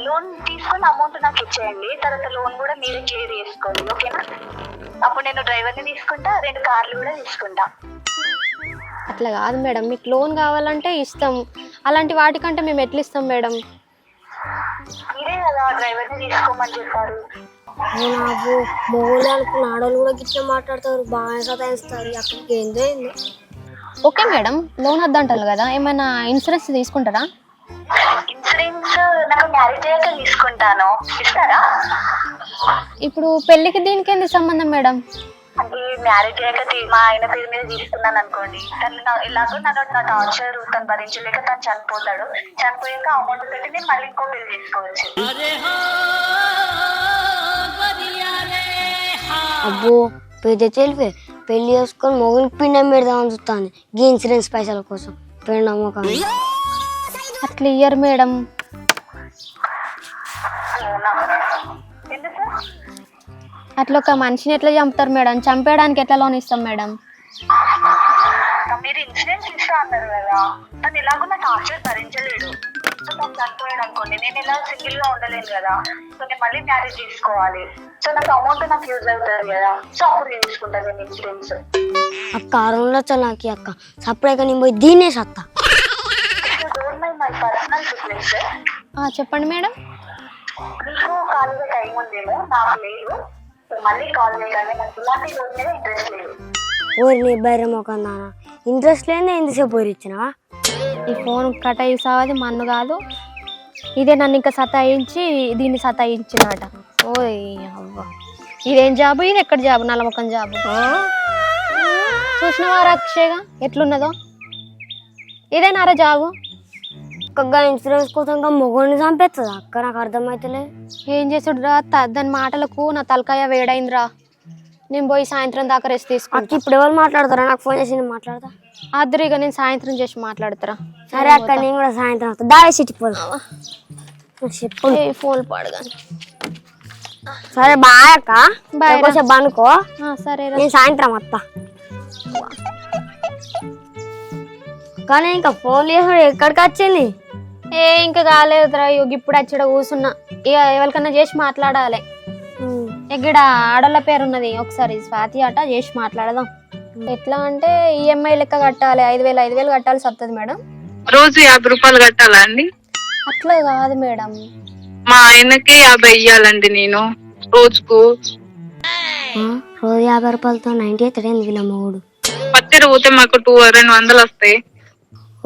Speaker 3: లోన్ తీసుకుని అమౌంట్ నాకు ఇచ్చేయండి, తర్వాత లోన్ కూడా మీరే క్లియర్ చేసుకోండి, ఓకేనా? అప్పుడు నేను డ్రైవర్ని తీసుకుంటా, 2 కార్లు కూడా తీసుకుంటా.
Speaker 2: అట్లా కాదు మేడం, మీకు లోన్ కావాలంటే ఇస్తాం. అలాంటి వాటికంటే మేము ఎట్లా ఇస్తాం మేడం?
Speaker 3: మీరే కదా డ్రైవర్ని తీసుకోమని చెప్పారు.
Speaker 1: నాకు మొగోళ్ళు అనుకున్న ఆడవాళ్ళు కూడా గిట్లా మాట్లాడతారు, బాగా సతాయిస్తారు. అక్కడికి ఏందో ఏందో.
Speaker 2: ఓకే మేడం, లోన్ వద్దంటారు కదా, ఏమైనా ఇన్సూరెన్స్ తీసుకుంటారా?
Speaker 3: ఇన్సూరెన్స్ నాకు మ్యారేజ్ అయ్యాక తీసుకుంటాను, ఇస్తారా?
Speaker 2: ఇప్పుడు పెళ్ళికి దీనికి ఏంది సంబంధం మేడం?
Speaker 3: అంటే మ్యారేజ్ అయ్యాక మా ఆయన పేరు మీద తీసుకున్నాను అనుకోండి, తను ఎలాగో నా టార్చర్ తను భరించలేక తను చనిపోతాడు. చనిపోయాక అమౌంట్ పెట్టి నేను మళ్ళీ ఇంకో పెళ్లి చేసుకోవచ్చు.
Speaker 1: అబ్బో పెద్ద తెలివే, పెళ్లి చేసుకొని మొగుడికి పిండం పెడదామని చూస్తాను గీ ఇన్సూరెన్స్ పైసల కోసం. పిండం ఒక
Speaker 2: అట్లా ఇయ్యరు మేడం.
Speaker 3: ఎందుకు?
Speaker 2: అట్లా ఒక మనిషిని ఎట్లా చంపుతారు మేడం? చంపేయడానికి ఎట్లా లోన్ ఇస్తాం మేడం?
Speaker 3: మీరు ఇన్సూరెన్స్ ఇస్తా అన్నారు కదా, తను ఎలాగో నా టార్చర్ భరించలేడు. సో తను చనిపోయాడు అనుకోండి, నేను ఇలా సింగిల్ గా ఉండలేను కదా. సో నేను మళ్ళీ మ్యారేజ్ చేసుకోవాలి. సో నాకు అమౌంట్ నాకు యూజ్ అవుతుంది కదా, సో అప్పుడు నేను తీసుకుంటాను నేను ఇన్సూరెన్స్.
Speaker 1: అక్క 600 వచ్చా నాకు అక్క, సపరేట్గా నేను పోయి దీనే సత్తా.
Speaker 3: మై పర్సనల్ రిక్వెస్ట్,
Speaker 2: చెప్పండి మేడం.
Speaker 3: మీకు ఖాళీగా టైం ఉందేమో, నాకు లేదు. సో మళ్ళీ కాల్ చేయగానే నాకు ఇలాంటి రోజు మీద ఇంట్రెస్ట్ లేదు.
Speaker 1: ఓరి నీ బైరం ఒక నాన్న, ఇంట్రెస్ట్ లేని ఎంతసేపు పోయి ఇచ్చినావా?
Speaker 2: ఈ ఫోన్ కట్ అయ్యి సావది మన్ను కాదు, ఇదే నన్ను ఇంకా సతాయించి దీన్ని సతాయించినట. ఓయ్ అవ్వ, ఇదేం జాబు? ఇది ఎక్కడ జాబు? నల్లముఖం జాబు. చూసినవా అక్షయ్గా ఎట్లున్నదో? ఇదేనారా జాబు?
Speaker 1: ఒక్కగా ఇన్సూరెన్స్ కోసం ఇంకా మొగోడిని చంపేస్తుందా అక్క? నాకు అర్థమవుతలే.
Speaker 2: ఏం చేసుడురా, దాని మాటలకు నా తలకాయ వేడైందిరా. నేను పోయి సాయంత్రం దాకా రెస్ట్ తీసుకుంటా.
Speaker 1: అక్క ఇప్పుడు ఎవరు మాట్లాడతారా? నాకు ఫోన్ చేసి నేను మాట్లాడతా.
Speaker 2: అద్దరిగా నేను సాయంత్రం చేసి మాట్లాడతారా?
Speaker 1: సరే అక్క, నేను కూడా సాయంత్రం వస్తా. దావే సిట్టిపోదా చెప్పు.
Speaker 2: ఫోన్ పాడగాని.
Speaker 1: సరే బాయ్ అక్క,
Speaker 2: బాయ్ రా.
Speaker 1: కొంచెం అనుకో,
Speaker 2: సరే
Speaker 1: నేను సాయంత్రం వస్తా. కానీ ఇంకా ఫోన్ చేసాడు, ఎక్కడికి వచ్చింది?
Speaker 2: ఇంకా కాలేదురా, ఇప్పుడు వచ్చాడ కూర్చున్నా. ఇక ఎవరికన్నా చేసి మాట్లాడాలి. ఇక్కడ ఆడల పేరు ఉన్నది, ఒకసారి స్వాతి అట చేసి మాట్లాడదాం. ఎట్లా అంటే ఈఎంఐ లెక్క కట్టాలి, 5,000 కట్టాల్సి వస్తుంది మేడం.
Speaker 8: రోజు 50 రూపాయలు కట్టాలా అండి?
Speaker 2: అట్లా కాదు మేడం,
Speaker 8: మా ఆయనకి 50 ఇయ్యాలండి నేను రోజుకు.
Speaker 1: రోజు 50 రూపాయలతో 90 అవుతాడు వీళ్ళ మొగుడు.
Speaker 8: పత్తిర పోతే మాకు 200 వస్తాయి.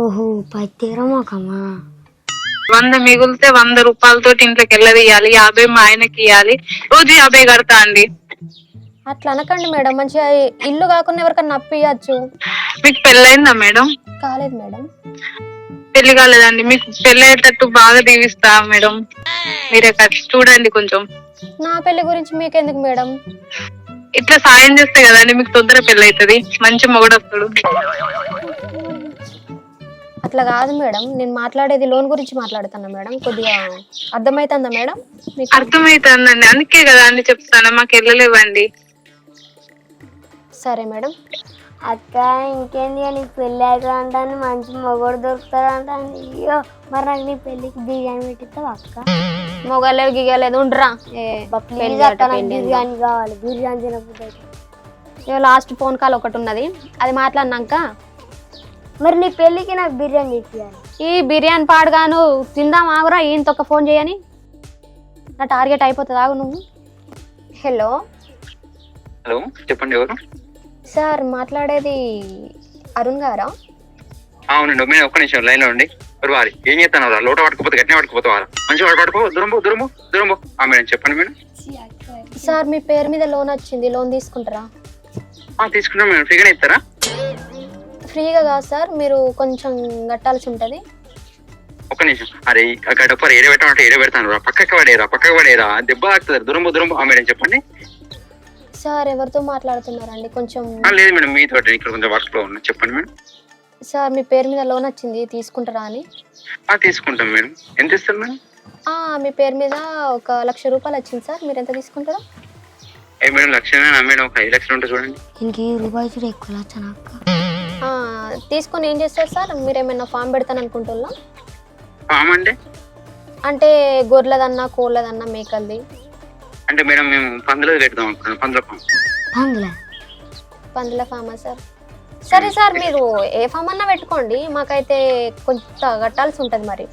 Speaker 1: ఓహో పత్తిరా మాకమ్మా.
Speaker 8: 100 మిగిలితే 100 రూపాయలతో ఇంట్లోకి వెళ్ళదీయాలి, 50 మా ఆయనకి ఇవ్వాలి. రోజు 50 కడతా అండి.
Speaker 2: అట్లా అనకండి మేడం, మంచిగా ఇల్లు కాకుండా ఎవరికన్నా అప్పియచ్చు.
Speaker 8: మీకు పెళ్ళయిందా మేడం?
Speaker 2: కాలేదు మేడం.
Speaker 8: పెళ్లి కాలేదండి, మీకు పెళ్లి అయ్యేటట్టు బాగా దీవిస్తా మేడం, మీరే చూడండి కొంచెం.
Speaker 2: నా పెళ్లి గురించి మీకెందుకు మేడం?
Speaker 8: ఇట్లా సాయం చేస్తే కదండి మీకు తొందర పెళ్లి అవుతుంది, మంచి మొగుడు వస్తాడు.
Speaker 2: అట్లా కాదు మేడం, నేను మాట్లాడేది లోన్ గురించి మాట్లాడుతున్నా మేడం. కొద్దిగా అర్థమవుతుందా మేడం మీకు?
Speaker 8: అర్థమైతుందండి, అందుకే కదా అండి చెప్తాను మాకు వెళ్ళలేవండి.
Speaker 2: సరే మేడం.
Speaker 1: అక్క ఇంకేంది నీ పెళ్ళి అయితే అంటాను మంచి మొగోడు దొరుకుతాడు అంటాను. అయ్యో మరి నాకు నీ పెళ్ళికి బిర్యానీ పెట్టిస్తావు అక్క?
Speaker 2: మొగలేదు గిగలేదు ఉండరా.
Speaker 1: ప్లీజ్ అక్క నాకు బిర్యానీ కావాలి, బిర్యానీ తినకపోతే.
Speaker 2: లాస్ట్ ఫోన్ కాల్ ఒకటి ఉన్నది, అది మాట్లాడినాక
Speaker 1: మరి నీ పెళ్ళికి నాకు బిర్యానీ ఇప్పించాలి.
Speaker 2: ఈ బిర్యానీ పాడుగాను తిందాం ఆగురా, ఈయనతో ఫోన్ చేయని నా టార్గెట్ అయిపోతుంది. ఆగు నువ్వు. హలో
Speaker 9: హలో, చెప్పండి ఎవరు?
Speaker 2: సార్ మాట్లాడేది అరుణ్ గారా?
Speaker 9: అవునండి, మీరు ఒక్క నిమిషం లైన్లో ఉండి. వారి ఏం చేస్తాను లోట పట్టుకోపోతే గట్టినే పట్టుకుపోతావారా? మంచిగా పట్టుకో, దూరంబో. మేడం చెప్పండి మేడం.
Speaker 2: సార్ మీ పేరు మీద లోన్ వచ్చింది, లోన్ తీసుకుంటారా?
Speaker 9: తీసుకుంటాం మేడం. ఫ్రీగానే ఇస్తారా?
Speaker 2: ఫ్రీగా కాదు సార్, మీరు కొంచెం కట్టాల్సి ఉంటుంది.
Speaker 9: ఒక్క నిమిషం. అరే గడపరు ఏడే పెట్టమంటే ఏడే పెడతాను. పక్కకి పడేరా దెబ్బ తాకుతుంది. దూరంబో. మేడం చెప్పండి.
Speaker 2: సార్ ఎవరితో మాట్లాడుతున్నారండి? కొంచెం
Speaker 9: లేదు మేడం, మీతో ఇక్కడ కొంచెం వర్క్ లో ఉన్నా. చెప్పండి మేడం.
Speaker 2: సార్ మీ పేరు మీద లోన్ వచ్చింది, తీసుకుంటారా అని?
Speaker 9: తీసుకుంటాం మేడం. ఎంత ఇస్తారు మేడం?
Speaker 2: మీ పేరు మీద 1,00,000 రూపాయలు వచ్చింది సార్, మీరు ఎంత తీసుకుంటారా?
Speaker 9: మేడం 1,00,000 మేడం, ఒక 5 లక్షలు ఉంటుంది చూడండి.
Speaker 1: ఇంకే రూపాయలు ఎక్కువ వచ్చాను అక్క.
Speaker 2: తీసుకొని ఏం చేస్తారు సార్? మీరు ఏమైనా ఫామ్ పెడతాను అనుకుంటున్నా?
Speaker 9: ఫామ్
Speaker 2: అంటే గొర్రెలదన్నా, కోళ్ళదన్నా, మేకల్ది
Speaker 9: అంటే మేడం మేము పందులో పెడదాం అనుకుంటున్నాం.
Speaker 2: పందుల ఫామా సార్? సరే సార్, మీరు ఏ ఫామ్ అన్నా పెట్టుకోండి, మాకైతే కొంత కట్టాల్సి ఉంటుంది. మరి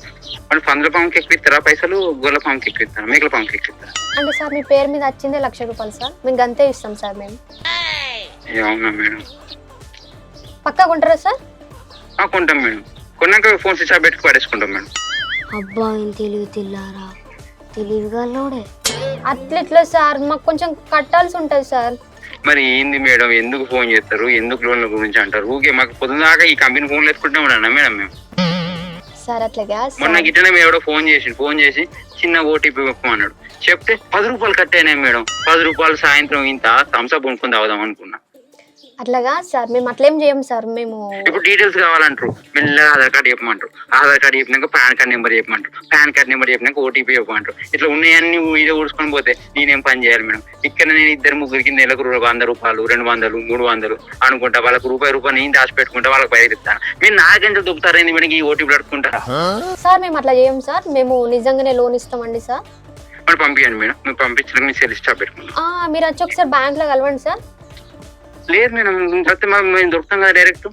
Speaker 9: పందుల ఫామ్కి ఎక్కువ ఇస్తారా పైసలు? గొర్రెల ఫామ్కి ఎక్కువ ఇస్తారా? మేకల ఫామ్కి ఎక్కువ ఇస్తారా?
Speaker 2: అంటే సార్ మీ పేరు మీద వచ్చిందే 1,00,000 రూపాయలు సార్, మీకు అంతే ఇస్తాం సార్ మేము.
Speaker 9: అవునా మేడం?
Speaker 2: పక్కా కొంటారా సార్?
Speaker 9: కొంటాం మేడం. కొన్నాక ఫోన్ స్విచ్ ఆఫ్ పెట్టుకు పడేసుకుంటాం మేడం.
Speaker 1: అబ్బా ఏం తెలివిగా
Speaker 2: అట్లా సార్, మాకు కొంచెం కట్టాల్సి ఉంటుంది సార్.
Speaker 9: మరి ఏంది మేడం, ఎందుకు ఫోన్ చేస్తారు? ఎందుకు లోన్ల గురించి అంటారు? ఊకే మాకు పొద్దుదాకా ఈ కంపెనీ ఫోన్లు ఎత్తుకుంటా ఉన్నాను మేడం మేము.
Speaker 2: సార్ అట్లాగా
Speaker 9: మొన్న గిట్టనే మేము ఎవడో ఫోన్ చేసి చిన్న ఓటీపీ ఒప్పుకున్నాడు. చెప్తే 10 రూపాయలు కట్టయినాయి మేడం. 10 రూపాయలు సాయంత్రం ఇంత థమ్స్అప్ కొనుక్కొని తాగుదాం అనుకున్నా.
Speaker 2: అట్లాగా సార్, మేము అట్లేం చేయం సార్. మేము
Speaker 9: ఇప్పుడు డీటెయిల్స్ కావాలంటారు, మెల్లగా ఆధార్ కార్డు చెప్పమంటారు. ఆధార్ కార్డు చెప్పినాక పాన్ కార్డ్ నెంబర్ చెప్పమంటారు. పాన్ కార్డ్ నెంబర్ చెప్పినాక ఓటీపీ చెప్పమంటారు. ఇట్లా ఉన్నాయన్నీ ఇదే ఊడ్చుకొని పోతే నేనేం పని చేయాలి మేడం? ఇక్కడ నేను 2-3 నెలకు 100 రూపాయలు, 200, 300 అనుకుంటా. వాళ్ళకు రూపాయి నేను దాచి పెట్టుకుంటా, వాళ్ళకి బయలుతాను. మీరు నాకెంత దొబ్బుతారేంది మేడం ఈ ఓటీపీ అడుకుంటారా?
Speaker 2: సార్ మేము అట్లా చేయం సార్, మేము నిజంగానే లోన్ ఇస్తామండి సార్.
Speaker 9: మరి పంపించండి మేడం. మీరు పంపించిన మీ సెల్ స్టాప్ పెట్టుకుంటాం.
Speaker 2: మీరు వచ్చి ఒకసారి బ్యాంక్ లో కలవండి సార్.
Speaker 9: లేదు మేడం, మేము దొరుకుతాం కదా డైరెక్ట్.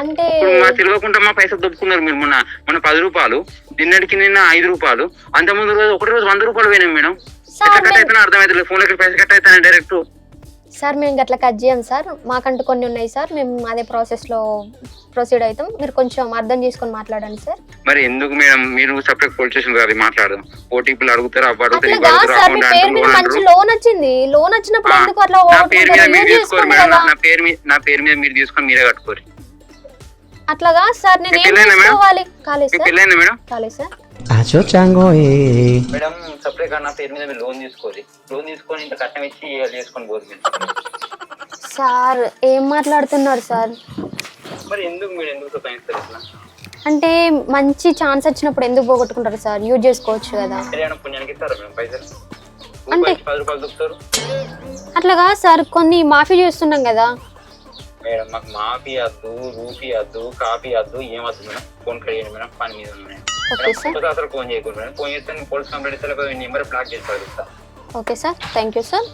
Speaker 2: అంటే
Speaker 9: మా తెలియకుండా మా పైసలు దొబ్బుకున్నారు మీరు. మొన్న 10 రూపాయలు, నిన్నటికి నిన్న 5 రూపాయలు, అంత ముందు రోజు ఒకటి రోజు 100 రూపాయలు పోయినాం మేడం. కట్ అయితే అర్థమైతే ఫోన్ లో పైసలు కట్ అవుతాయి డైరెక్ట్.
Speaker 2: సార్ మేము అట్లా కట్ చేయం సార్, మాకంటూ కొన్ని ఉన్నాయి సార్, మేము అదే ప్రాసెస్ లో ప్రొసీడ్ అవుతాం. మీరు కొంచెం అర్థం చేసుకొని మాట్లాడండి సార్.
Speaker 9: మరి ఎందుకు మేడం మీరు సపరేట్ పోలీస్ స్టేషన్ కాదు మాట్లాడదాం? ఓటీపీలు అడుగుతారు,
Speaker 2: మంచి లోన్ వచ్చింది, లోన్ వచ్చినప్పుడు ఎందుకు అట్లా
Speaker 9: నా పేరు మీద మీరు తీసుకోరు మేడం. నా పేరు మీద మీరు తీసుకొని మీరే కట్టుకోరు.
Speaker 2: అట్లాగా సార్, నేను ఏం తీసుకోవాలి? కాలేదు సార్.
Speaker 9: పెళ్ళైందా మేడం?
Speaker 2: కాలేదు సార్.
Speaker 9: మేడం సపరేట్ గా నా పేరు మీద మీరు లోన్ తీసుకోవాలి. లోన్ తీసుకొని ఇంత కట్టం ఇచ్చి చేసుకొని పోతుంది.
Speaker 2: సార్ ఏం మాట్లాడుతున్నారు సార్?
Speaker 9: మరి ఎందుకు మీరు ఎందుకు సతాయిస్తారు ఇట్లా?
Speaker 2: అంటే మంచి ఛాన్స్ వచ్చినప్పుడు ఎందుకు పోగొట్టుకుంటారు సార్? యూజ్ చేసుకోవచ్చు కదా.
Speaker 9: పుణ్యానికి ఇస్తారా మేడం పైసలు?
Speaker 2: అంటే
Speaker 9: 10 రూపాయలు దొరుకుతారు.
Speaker 2: అట్లాగా సార్, కొన్ని మాఫీ చేస్తున్నాం కదా
Speaker 9: మేడం. మాకు మాఫీ వద్దు, రూపీ వద్దు, కాఫీ వద్దు, ఏం వద్దు మేడం. ఫోన్ కడియండి మేడం, పని మీద ఉన్నాయి. అసలు ఫోన్ చేయకూడదు మేడం. ఫోన్ చేస్తే పోలీస్ కంప్లైంట్ ఇస్తే నెంబర్ బ్లాక్ చేసి పడుతా.
Speaker 2: Okay sir, thank you sir.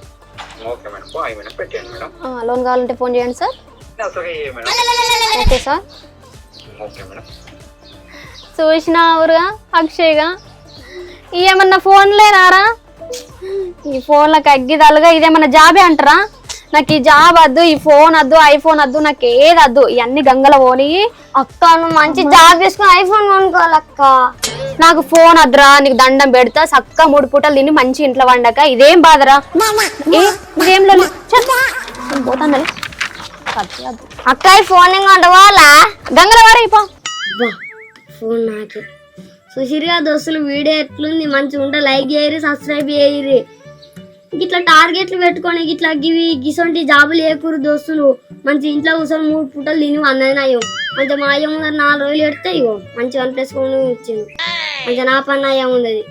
Speaker 9: Okay madam, bye madam. పెట్టండి మేడం.
Speaker 2: లోన్ కావాలంటే ఫోన్ చేయండి sir.
Speaker 9: Madam.
Speaker 2: Okay sir.
Speaker 9: Okay madam.
Speaker 2: చూసినావురుగా అక్షయ్గా, ఏమన్నా ఫోన్ లేదారా? ఈ ఫోన్లకు అగ్గిదాలుగా ఇదేమన్నా జాబే అంటారా? నాకు ఈ జాబ్ వద్దు, ఈ ఫోన్ వద్దు, ఐఫోన్ వద్దు, నాకు ఏది వద్దు, ఇవన్నీ గంగల పోని.
Speaker 1: అక్క నువ్వు మంచి జాబ్ చేసుకుని ఐఫోన్ కొనుక్కోవాలక్క.
Speaker 2: నాకు ఫోన్ వద్దురా, నీకు దండం పెడతా, చక్క 3 పూటలు తిని మంచి ఇంట్లో వండక, ఇదేం బాధరా? ఇదేం పోతాను
Speaker 1: అక్క ఫోన్ కొంటవాలా?
Speaker 2: గంగల వారైపో.
Speaker 1: ఫోన్ నాకే. సుశీర్గా దోస్తులు వీడియో ఎట్లుంది? మంచిగా ఉంటే లైక్ చేయరు, సబ్స్క్రైబ్ చేయరు. ఇట్లా టార్గెట్లు పెట్టుకొని ఇట్లా గివి గిసొంటి జాబులు ఏకూరు దోస్తులు మంచి ఇంట్లో కూర్చొని 3 పూటలు తిని అన్నది నయం. మంచిగా మా అయ్య ముందర 4 రోజులు పెడితే ఇగో మంచిగా అనిపేసుకొని ఇచ్చింది. మంచిగా నా పని అయ్యా ఉండదు.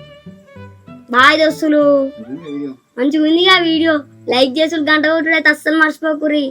Speaker 1: బాయ్ దోస్తులు, మంచిగా ఉందిగా వీడియో. లైక్ చేసి గంట కొట్టుడైతే అస్సలు మర్చిపోకుర్రి.